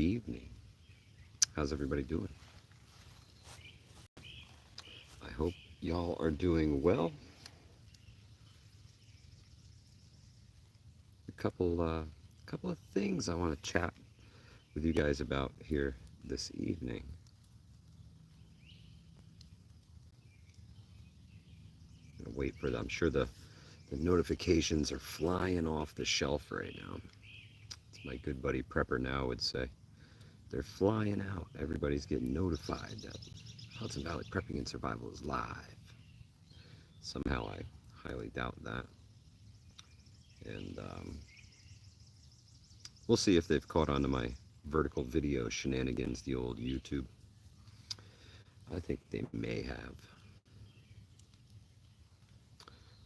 evening. How's everybody doing? I hope y'all are doing well. A couple of things I want to chat with you guys about here this evening. I'm gonna wait for them. I'm sure the notifications are flying off the shelf right now. As my good buddy Prepper now would say, they're flying out. Everybody's getting notified that Hudson Valley Prepping and Survival is live. Somehow I highly doubt that. And we'll see if they've caught on to my vertical video shenanigans, the old YouTube. I think they may have.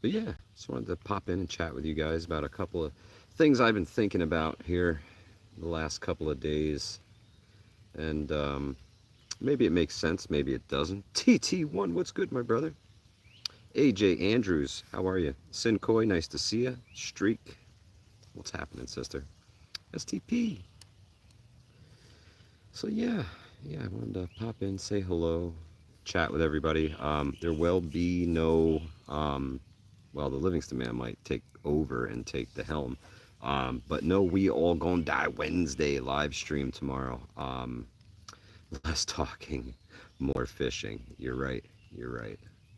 But yeah, just wanted to pop in and chat with you guys about a couple of things I've been thinking about here the last couple of days. And maybe it makes sense, maybe it doesn't. TT1, what's good, my brother? AJ Andrews, how are you? Sinkoi, nice to see you. Streak, what's happening, sister? STP. So yeah, I wanted to pop in, say hello, chat with everybody. There will be no, well, the Livingston man might take over and take the helm. But no, we all gonna die Wednesday live stream tomorrow. Less talking, more fishing. You're right.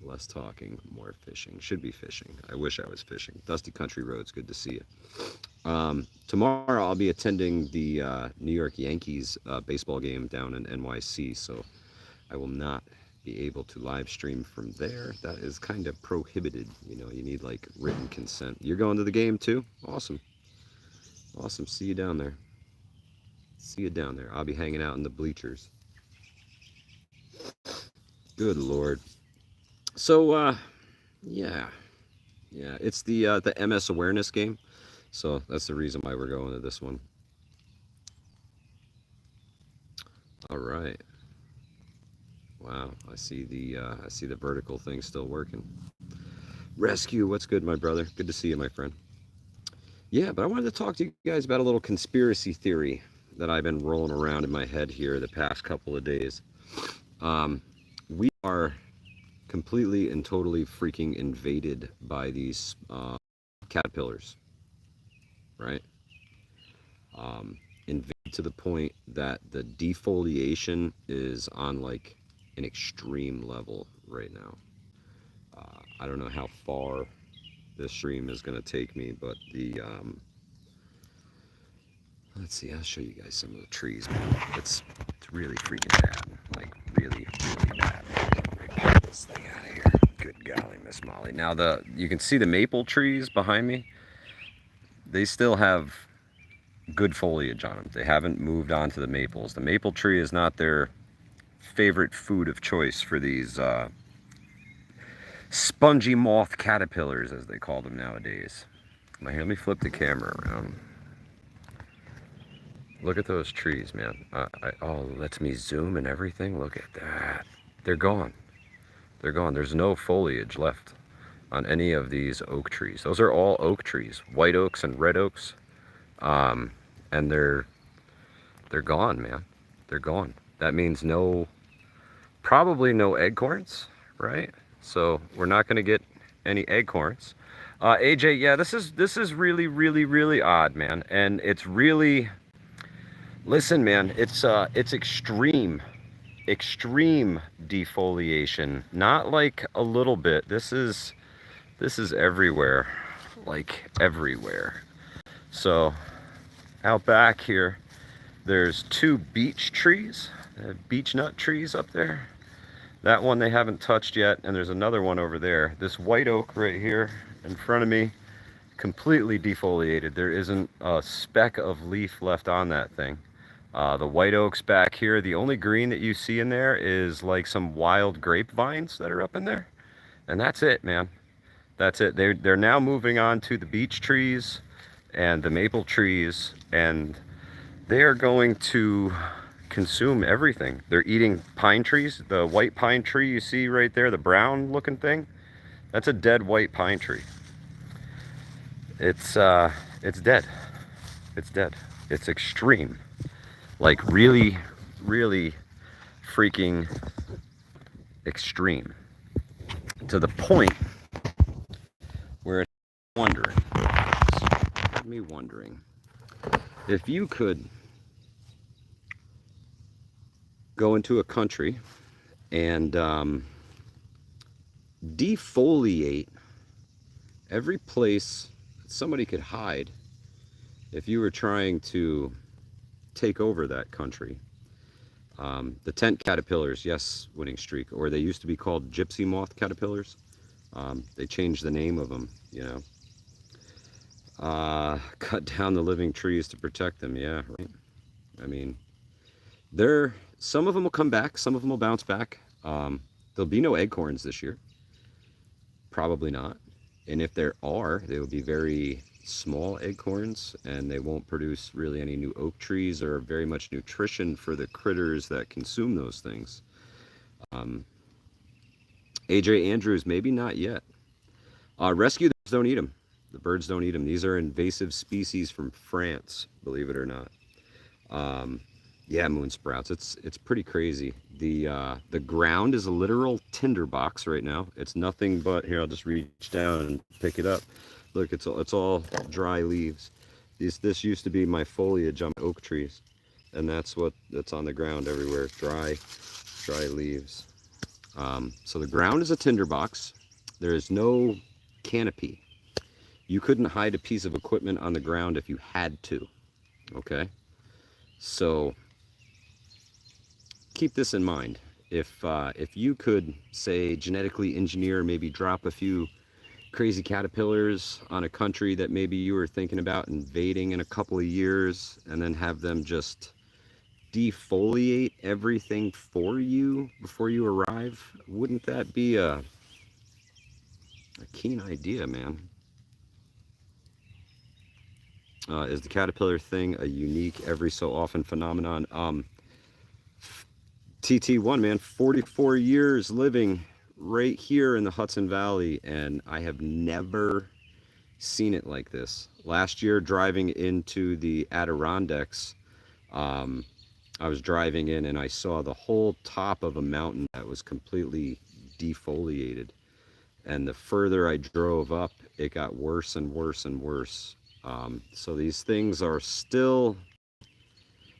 Less talking, more fishing. Should be fishing. I wish I was fishing. Dusty Country Roads, good to see you. Tomorrow I'll be attending the New York Yankees baseball game down in NYC, so I will not be able to live stream from there. That is kind of prohibited. You know, you need like written consent. You're going to the game too? Awesome. See you down there. I'll be hanging out in the bleachers. Good Lord. So, yeah, it's the MS awareness game, so that's the reason why we're going to this one. All right. Wow, I see the vertical thing still working. Rescue, what's good, my brother? Good to see you, my friend. Yeah, but I wanted to talk to you guys about a little conspiracy theory that I've been rolling around in my head here the past couple of days. We are completely and totally freaking invaded by these caterpillars, right? Invaded to the point that the defoliation is on like an extreme level right now. I don't know how far this stream is going to take me, but the let's see, I'll show you guys some of the trees, man. It's really freaking bad, like really bad. Let me pop this thing out of here. Good golly, Miss Molly. Now you can see the maple trees behind me. They still have good foliage on them. They haven't moved on to the maples. The maple tree is not their favorite food of choice for these spongy moth caterpillars, as they call them nowadays. Now, here, let me flip the camera around. Look at those trees, man. Oh, it lets me zoom and everything. Look at that. They're gone. There's no foliage left on any of these oak trees. Those are all oak trees, white oaks and red oaks. And they're gone, man. They're gone. That means probably no acorns, right? So we're not going to get any acorns. AJ, yeah, this is really odd, man. And it's really, listen, man, it's extreme defoliation. Not like a little bit. This is everywhere, like everywhere. So out back here, there's 2 beech trees, beech nut trees up there. That one they haven't touched yet, and there's another one over there. This white oak right here in front of me, completely defoliated. There isn't a speck of leaf left on that thing. The white oaks back here, the only green that you see in there is like some wild grapevines that are up in there. And that's it, man. That's it. They're now moving on to the beech trees and the maple trees, and they are going to consume everything. They're eating pine trees. The white pine tree you see right there, the brown looking thing, that's a dead white pine tree. It's dead. It's extreme. Like really, really freaking extreme. To the point where it's wondering if you could go into a country and defoliate every place somebody could hide if you were trying to take over that country. The tent caterpillars, yes, winning streak, or they used to be called gypsy moth caterpillars. They changed the name of them, you know. Cut down the living trees to protect them, yeah, right. I mean, some of them will come back, some of them will bounce back. There'll be no acorns this year, probably not. And if there are, they will be very small acorns, and they won't produce really any new oak trees or very much nutrition for the critters that consume those things. AJ Andrews, maybe not yet. Rescue birds don't eat them. The birds don't eat them. These are invasive species from France, believe it or not. Yeah, moon sprouts. It's pretty crazy. The ground is a literal tinderbox right now. It's nothing but, here, I'll just reach down and pick it up. Look, it's all dry leaves. This used to be my foliage on oak trees, and that's on the ground everywhere. Dry leaves. So the ground is a tinderbox. There is no canopy. You couldn't hide a piece of equipment on the ground if you had to. Okay, so keep this in mind. If you could, say, genetically engineer, maybe drop a few crazy caterpillars on a country that maybe you were thinking about invading in a couple of years, and then have them just defoliate everything for you before you arrive, wouldn't that be a keen idea, man? Is the caterpillar thing a unique, every so often phenomenon? TT1, man, 44 years living right here in the Hudson Valley, and I have never seen it like this. Last year, driving into the Adirondacks, I was driving in and I saw the whole top of a mountain that was completely defoliated. And the further I drove up, it got worse and worse and worse. So these things are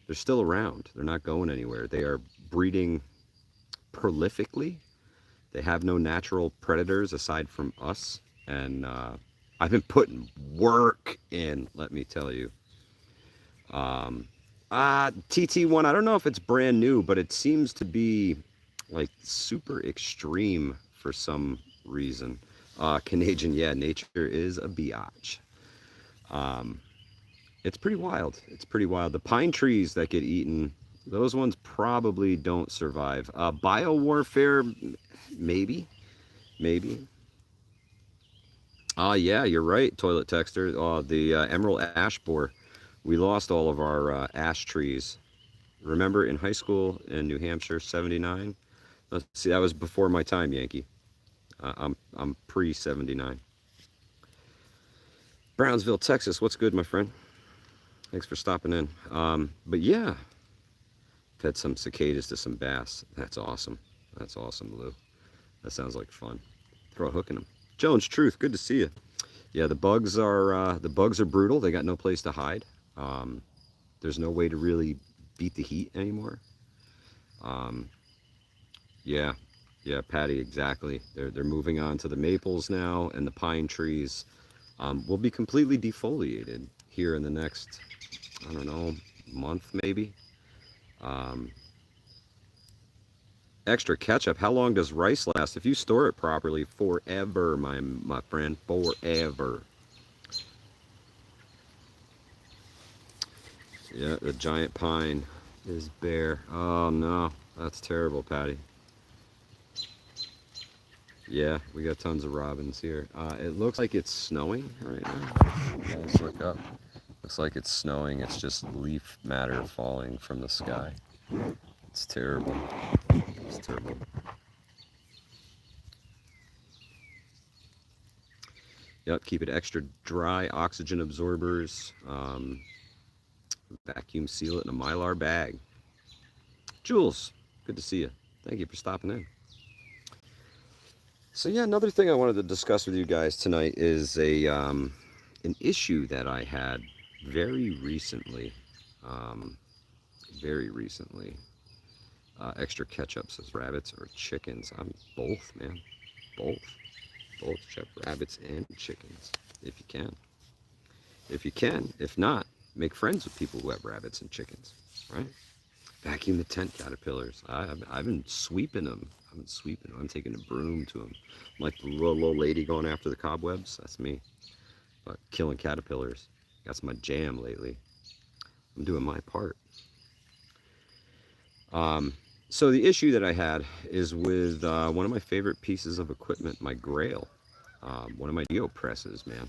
they're still around. They're not going anywhere. They are breeding prolifically. They have no natural predators aside from us. And I've been putting work in, let me tell you. TT1, I don't know if it's brand new, but it seems to be like super extreme for some reason. Canadian, yeah, nature is a biatch. It's pretty wild. It's pretty wild. The pine trees that get eaten, those ones probably don't survive. Biowarfare, maybe. Yeah, you're right, Toilet Texter. The emerald ash borer. We lost all of our ash trees. Remember in high school in New Hampshire, 79? Let's see, that was before my time, Yankee. I'm pre-79. Brownsville, Texas. What's good, my friend? Thanks for stopping in. But yeah, fed some cicadas to some bass. That's awesome. That's awesome, Lou. That sounds like fun. Throw a hook in them. Jones Truth, good to see you. Yeah, the bugs are brutal. They got no place to hide. There's no way to really beat the heat anymore. Yeah, Patty, exactly. They're moving on to the maples now, and the pine trees will be completely defoliated here in the next, I don't know, month maybe. Extra ketchup. How long does rice last? If you store it properly, forever, my friend, forever. Yeah, the giant pine is bare. Oh no, that's terrible, Patty. Yeah, we got tons of robins here. It looks like it's snowing right now. Let's look up. Looks like it's snowing. It's just leaf matter falling from the sky. It's terrible. It's terrible. Yep, keep it extra dry. Oxygen absorbers. Vacuum seal it in a Mylar bag. Jules, good to see you. Thank you for stopping in. So yeah, another thing I wanted to discuss with you guys tonight is a an issue that I had very recently. Um, very recently. Extra ketchup says rabbits or chickens. I'm both, man. Both. Both chef rabbits and chickens, if you can. If you can. If not, make friends with people who have rabbits and chickens, right? Vacuum the tent caterpillars. I've been sweeping them. I've been sweeping them. I'm taking a broom to them. I'm like the little lady going after the cobwebs. That's me. But killing caterpillars. That's my jam lately. I'm doing my part. Um, so the issue that I had is with one of my favorite pieces of equipment, my Grail. One of my Geo presses, man.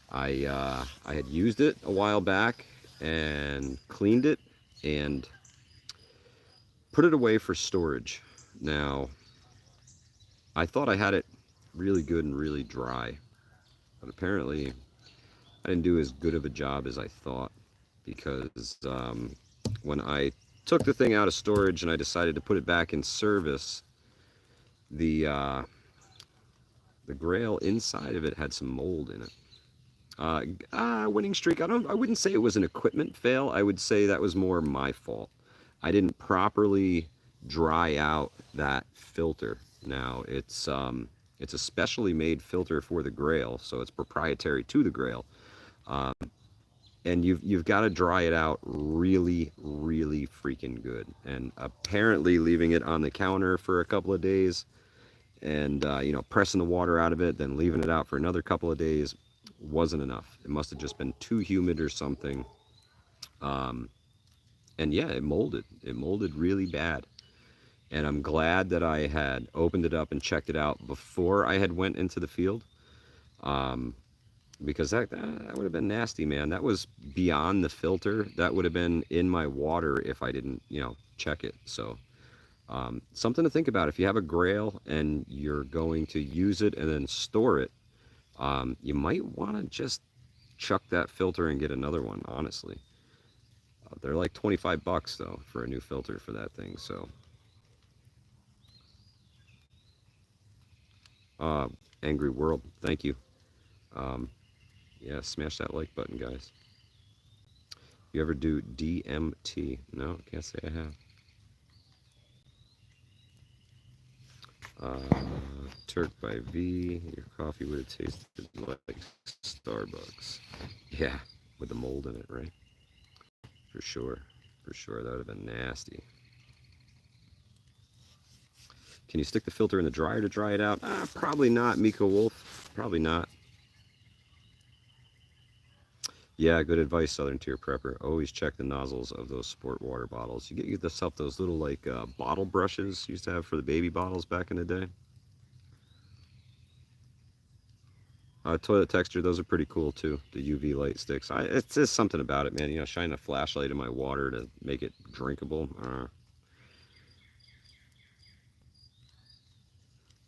I had used it a while back and cleaned it and put it away for storage. Now, I thought I had it really good and really dry, but apparently I didn't do as good of a job as I thought because when I took the thing out of storage and I decided to put it back in service, the uh, the Grail inside of it had some mold in it. Winning streak. I wouldn't say it was an equipment fail. I would say that was more my fault. I didn't properly dry out that filter. Now it's a specially made filter for the Grail, so it's proprietary to the Grail. Um, and you've got to dry it out really, really freaking good. And apparently, leaving it on the counter for a couple of days and pressing the water out of it, then leaving it out for another couple of days wasn't enough. It must have just been too humid or something. Um, and yeah, it molded. It molded really bad. And I'm glad that I had opened it up and checked it out before I had went into the field, um, because that would have been nasty, man. That was beyond the filter. That would have been in my water if I didn't, check it. So something to think about. If you have a Grail and you're going to use it and then store it, you might want to just chuck that filter and get another one, honestly. They're like 25 bucks though for a new filter for that thing. So uh, Angry World, thank you. um, yeah, smash that like button, guys. You ever do DMT? No, can't say I have. Turk by V, your coffee would have tasted like Starbucks. Yeah, with the mold in it, right? For sure, for sure, that would have been nasty. Can you stick the filter in the dryer to dry it out? Probably not, Miko Wolf. Probably not. Yeah, good advice, Southern Tier Prepper. Always check the nozzles of those sport water bottles. You get yourself those little like bottle brushes you used to have for the baby bottles back in the day. Toilet texture, those are pretty cool too. The UV light sticks. It's just something about it, man. Shine a flashlight in my water to make it drinkable.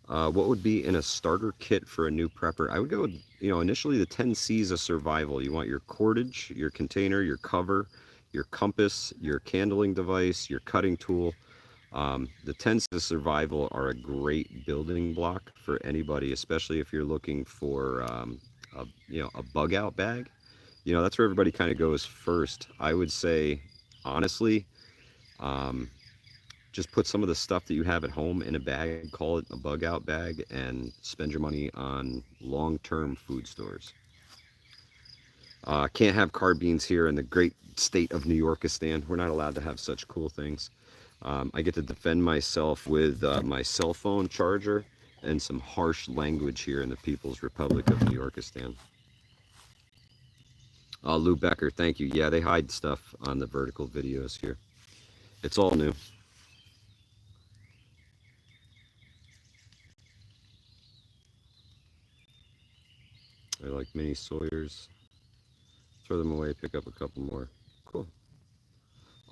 What would be in a starter kit for a new prepper? I would go with, initially the 10 C's of survival. You want your cordage, your container, your cover, your compass, your candling device, your cutting tool. The 10 C's of survival are a great building block for anybody, especially if you're looking for a bug out bag. That's where everybody kind of goes first. I would say, honestly, um, just put some of the stuff that you have at home in a bag, call it a bug out bag, and spend your money on long-term food stores. Can't have carbines here in the great state of New Yorkistan. We're not allowed to have such cool things. I get to defend myself with my cell phone charger and some harsh language here in the People's Republic of New Yorkistan. Lou Becker, thank you. Yeah, they hide stuff on the vertical videos here. It's all new. I like mini Sawyers. Throw them away, pick up a couple more. Cool.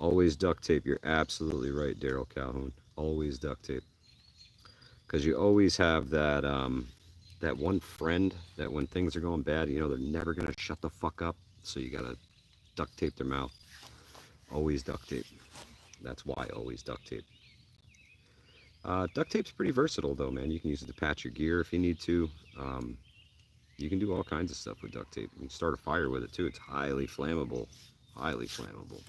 Always duct tape. You're absolutely right, Daryl Calhoun. Always duct tape. Because you always have that one friend that when things are going bad, they're never going to shut the fuck up. So you got to duct tape their mouth. Always duct tape. That's why always duct tape. Duct tape's pretty versatile though, man. You can use it to patch your gear if you need to. Um, you can do all kinds of stuff with duct tape. You can start a fire with it too. It's highly flammable. Highly flammable.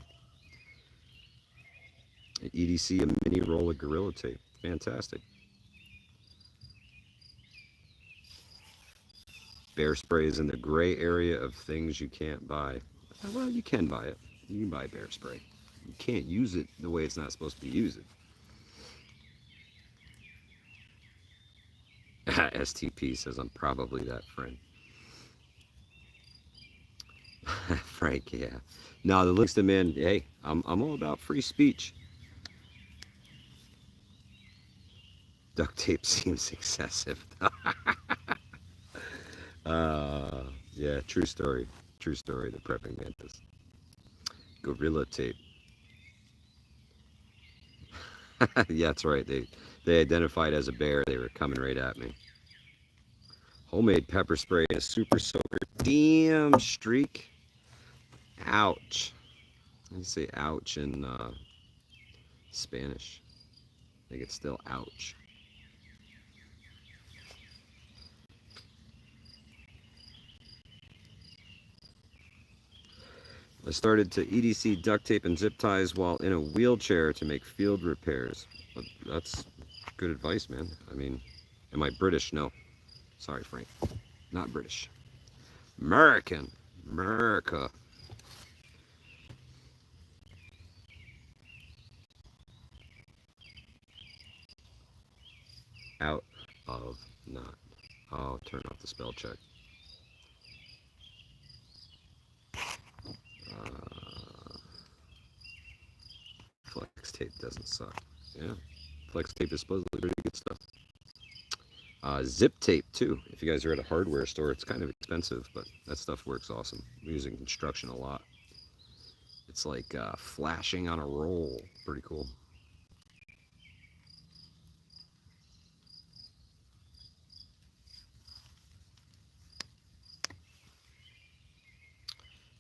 An EDC, a mini roll of Gorilla Tape. Fantastic. Bear spray is in the gray area of things you can't buy. Well, you can buy it. You can buy bear spray. You can't use it the way it's not supposed to be used. STP says I'm probably that friend. Frank, yeah. No, the links to men, hey, I'm all about free speech. Duct tape seems excessive. Yeah, true story. True story, the prepping mantis. Gorilla tape. Yeah, that's right. They identified as a bear. They were coming right at me. Homemade pepper spray and a super soaker. Damn streak. Ouch. I say ouch in Spanish. I think it's still ouch. I started to EDC duct tape and zip ties while in a wheelchair to make field repairs. But that's good advice, man. I mean, am I British? No. Sorry, Frank. Not British. American. America. Out of not. I'll turn off the spell check. Uh, flex tape doesn't suck. Yeah. Flex tape is supposedly pretty good stuff. Zip tape too. If you guys are at a hardware store, it's kind of expensive, but that stuff works awesome. We use it in construction a lot. It's like flashing on a roll. Pretty cool.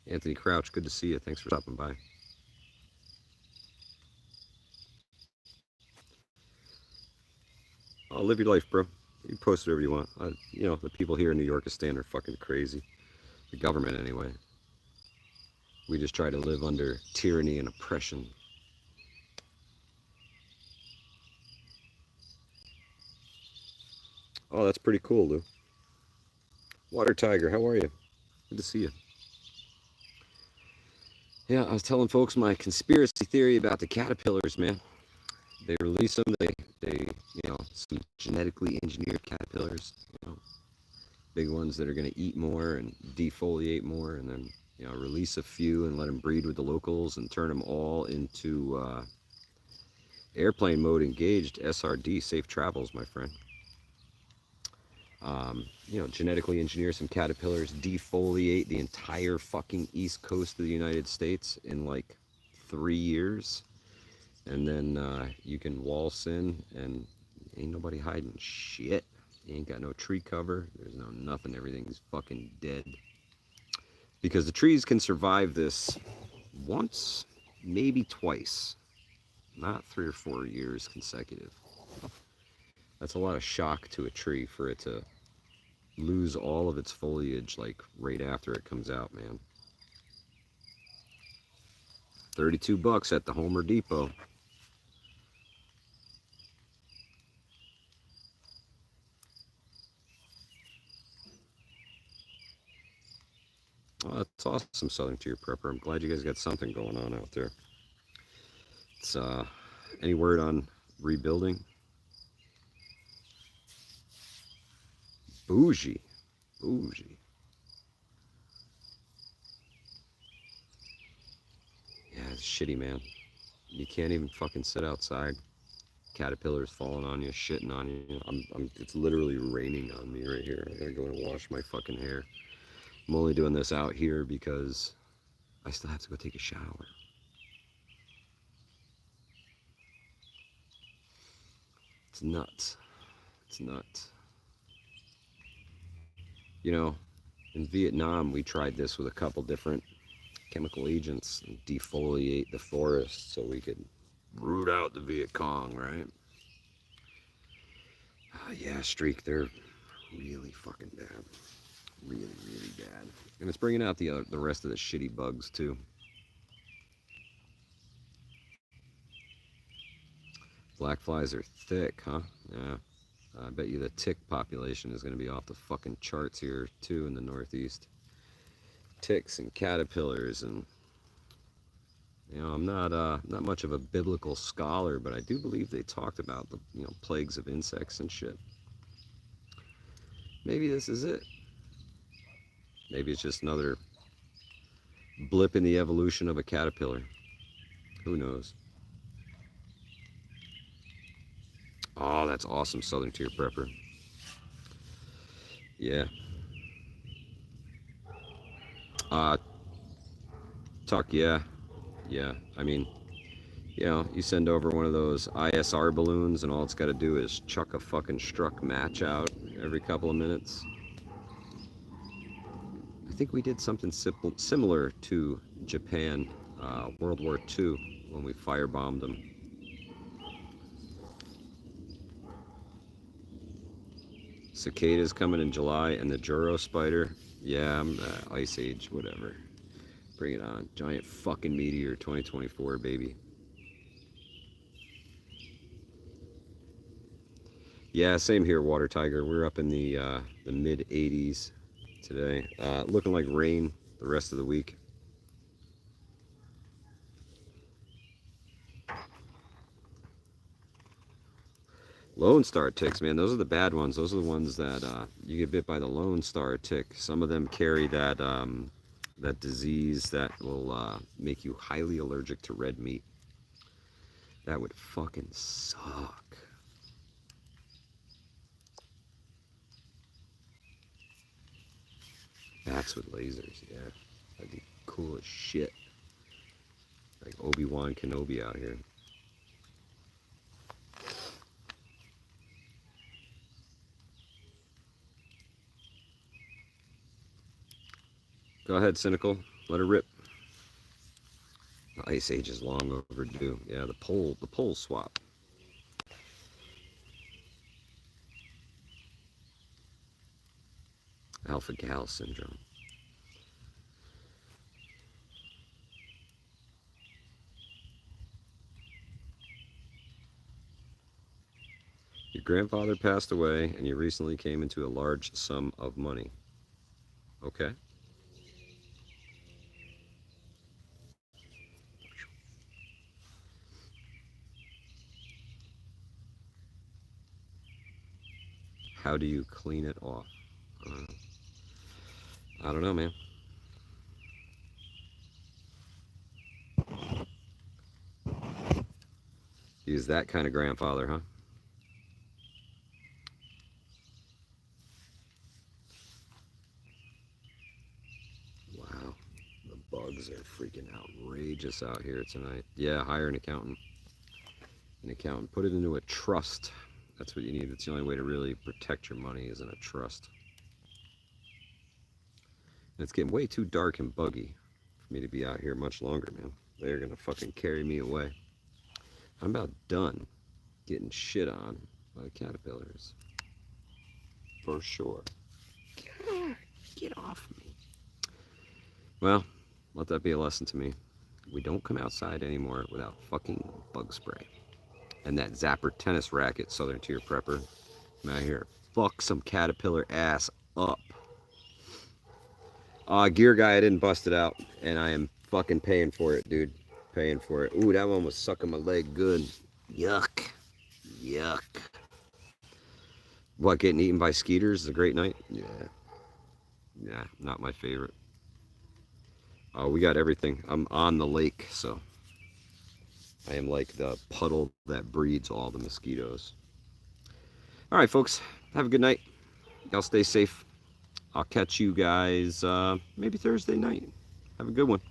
Anthony Crouch, good to see you. Thanks for stopping by. Oh, live your life, bro. You post whatever you want. You know, the people here in New York are fucking crazy. The government, anyway. We just try to live under tyranny and oppression. Oh, that's pretty cool, Lou. Water Tiger, how are you? Good to see you. Yeah, I was telling folks my conspiracy theory about the caterpillars, man. They release them. They, some genetically engineered caterpillars. Big ones that are going to eat more and defoliate more, and then release a few and let them breed with the locals and turn them all into airplane mode engaged SRD, safe travels, my friend. Genetically engineer some caterpillars, defoliate the entire fucking east coast of the United States in like 3 years, and then you can waltz in and ain't nobody hiding shit. You ain't got no tree cover. There's no nothing. Everything's fucking dead. Because the trees can survive this once, maybe twice, not 3 or 4 years consecutive. That's a lot of shock to a tree for it to lose all of its foliage like right after it comes out, man. $32 at the Homer Depot. Oh, that's awesome, Southern Tier Prepper. I'm glad you guys got something going on out there. It's any word on rebuilding? Bougie. Bougie. Yeah, it's shitty, man. You can't even fucking sit outside. Caterpillars falling on you, shitting on you. It's literally raining on me right here. I gotta go and wash my fucking hair. I'm only doing this out here because I still have to go take a shower. It's nuts. It's nuts. In Vietnam, we tried this with a couple different chemical agents and defoliate the forest so we could root out the Viet Cong, right? Yeah, Streak, they're really fucking bad. Really, really bad. And it's bringing out the rest of the shitty bugs, too. Black flies are thick, huh? Yeah. I bet you the tick population is going to be off the fucking charts here, too, in the Northeast. Ticks and caterpillars and... You know, I'm not much of a biblical scholar, but I do believe they talked about the plagues of insects and shit. Maybe this is it. Maybe it's just another blip in the evolution of a caterpillar. Who knows? Oh, that's awesome, Southern Tier Prepper. Yeah. Tuck, yeah. Yeah. I mean, you send over one of those ISR balloons and all it's got to do is chuck a fucking struck match out every couple of minutes. I think we did something similar to Japan, World War II, when we firebombed them. Cicadas coming in July, and the Juro spider. Yeah, I'm Ice Age, whatever. Bring it on. Giant fucking meteor 2024, baby. Yeah, same here, Water Tiger. We're up in the mid 80s today. Looking like rain the rest of the week. Lone Star ticks, man, those are the bad ones. Those are the ones that you get bit by the Lone Star tick. Some of them carry that that disease that will make you highly allergic to red meat. That would fucking suck. Bats with lasers, yeah. That'd be cool as shit. Like Obi-Wan Kenobi out here. Go ahead, Cynical. Let her rip. The Ice Age is long overdue. Yeah, the pole swap. Alpha-Gal syndrome. Your grandfather passed away and you recently came into a large sum of money. Okay. How do you clean it off? I don't know, man. He's that kind of grandfather, huh? Wow. The bugs are freaking outrageous out here tonight. Yeah, hire an accountant. An accountant. Put it into a trust. That's what you need. That's the only way to really protect your money is in a trust. And it's getting way too dark and buggy for me to be out here much longer, man. They're gonna fucking carry me away. I'm about done getting shit on by caterpillars. For sure. God, get off me. Well, let that be a lesson to me. We don't come outside anymore without fucking bug spray. And that Zapper tennis racket, Southern Tier Prepper. I'm out here. Fuck some caterpillar ass up. Gear guy, I didn't bust it out. And I am fucking paying for it, dude. Paying for it. Ooh, that one was sucking my leg good. Yuck. Yuck. What, getting eaten by skeeters is a great night? Yeah. Yeah, not my favorite. Oh, we got everything. I'm on the lake, so I am like the puddle that breeds all the mosquitoes. All right, folks. Have a good night. Y'all stay safe. I'll catch you guys maybe Thursday night. Have a good one.